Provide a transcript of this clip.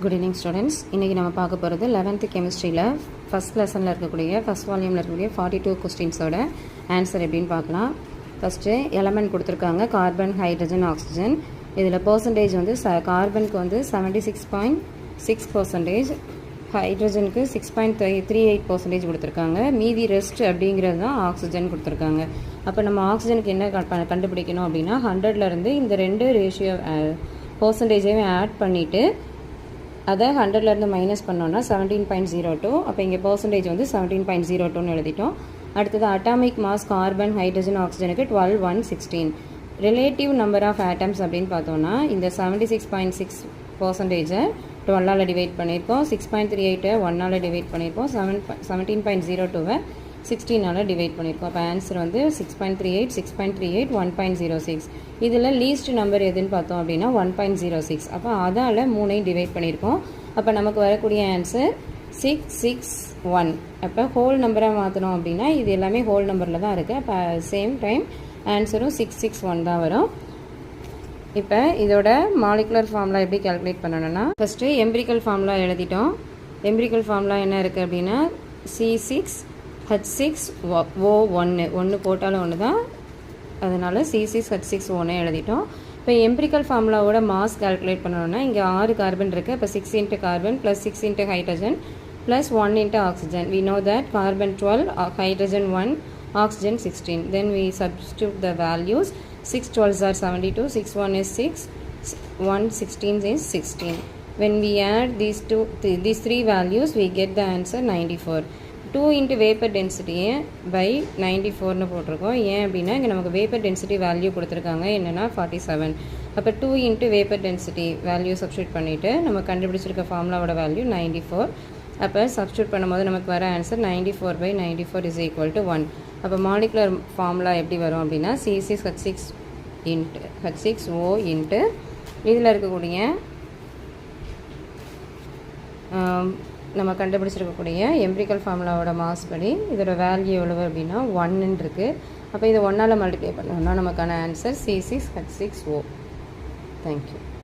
Good evening students. இன்றைக்கி நம்ம பார்க்க போகிறது 11th கெமிஸ்ட்ரியில் ஃபஸ்ட் லெசனில் இருக்கக்கூடிய ஃபஸ்ட் வால்யூமில் இருக்கக்கூடிய 42 கொஸ்டின்ஸோட ஆன்சர் எப்படின்னு பார்க்கலாம். ஃபஸ்ட்டு எலமெண்ட் கொடுத்துருக்காங்க, கார்பன், ஹைட்ரஜன், ஆக்சிஜன். இதில் பர்சன்டேஜ் வந்து கார்பனுக்கு வந்து 76.6%, ஹைட்ரஜனுக்கு 6.38% கொடுத்துருக்காங்க. மீதி ரெஸ்ட் அப்படிங்கிறது தான் ஆக்சிஜன் கொடுத்துருக்காங்க. அப்போ நம்ம ஆக்சிஜனுக்கு என்ன கண்டுபிடிக்கணும் அப்படின்னா 100லேருந்து இந்த ரெண்டு ரேஷியோ பர்சன்டேஜையும் ஆட் பண்ணிவிட்டு அதை 100லேருந்து மைனஸ் பண்ணோன்னா 17.02. அப்போ இங்கே பர்சன்டேஜ் வந்து 17.02ன்னு எழுதிட்டோம். அடுத்தது அட்டாமிக் மாஸ் கார்பன், ஹைட்ரஜன், ஆக்சிஜனுக்கு 12, 116. ரிலேட்டிவ் நம்பர் ஆஃப் ஆட்டம்ஸ் அப்படின்னு பார்த்தோன்னா இந்த 76.6%-ஐ 12ஆல் டிவைட் பண்ணியிருக்கோம், 6.38-ஐ 1ஆல் டிவைட் பண்ணியிருக்கோம், 17.02-வை 16ஆல் டிவைட் பண்ணியிருக்கோம். அப்போ ஆன்சர் வந்து 6.38, 6.38, 1.06. இதில் லீஸ்ட் நம்பர் எதுன்னு பார்த்தோம் அப்படின்னா 1.06. அப்போ அதால் 3ஐ டிவைட் பண்ணியிருக்கோம். அப்போ நமக்கு வரக்கூடிய ஆன்சர் 661. அப்போ ஹோல் நம்பராக மாற்றணும் அப்படின்னா இது எல்லாமே ஹோல் நம்பரில் தான் இருக்குது. அப்போ சேம் டைம் ஆன்சரும் 661 தான் வரும். இப்போ இதோட மாலிகுலர் ஃபார்முலா எப்படி கால்குலேட் பண்ணணும்னா ஃபஸ்ட்டு எம்பிரிக்கல் ஃபார்முலா எழுதிட்டோம். எம்பிரிக்கல் ஃபார்முலா என்ன இருக்குது அப்படின்னா C6H6O1, ஒன்று போட்டாலும் ஒன்று தான், அதனால் C6H6O1 எழுதிட்டோம். இப்போ எம்பிரிக்கல் ஃபார்முலாவோட மாஸ் கால்குலேட் பண்ணணும்னா இங்கே 6 கார்பன் இருக்குது. இப்போ 6 into carbon plus 6 into hydrogen plus 1 into oxygen. We know that carbon 12, hydrogen 1, oxygen 16. Then we substitute the values. 6 12s are 72, 6 1 is 6, 1 16 is 16. When we add these three values, we get the answer 94. 2 into vapor density by 94னு போட்டிருக்கோம். ஏன் அப்படின்னா இங்கே நமக்கு vapour density value கொடுத்துருக்காங்க என்னென்னா 47. அப்போ 2 into vapour density value substitute பண்ணிவிட்டு நம்ம கண்டுபிடிச்சிருக்க ஃபார்முலாவோட வேல்யூ 94. அப்போ சப்ஸ்டியூட் பண்ணும்போது நமக்கு வர ஆன்சர் 94/94 is equal to 1. அப்போ மாலிகுலர் ஃபார்முலா எப்படி வரும் அப்படின்னா C6H6O இன்ட்டு இதில் இருக்கக்கூடிய நம்ம கண்டுபிடிச்சிருக்கக்கூடிய எம்பிரிக்கல் ஃபார்முலாவோட மாஸ் படி இதோட வேல்யூ எவ்வளவு அப்படின்னா 1 இருக்குது. அப்போ இதை 1ஆல் மல்டிப்ளை பண்ணோம்னா நமக்கான ஆன்சர் C6H6O. தேங்க்யூ.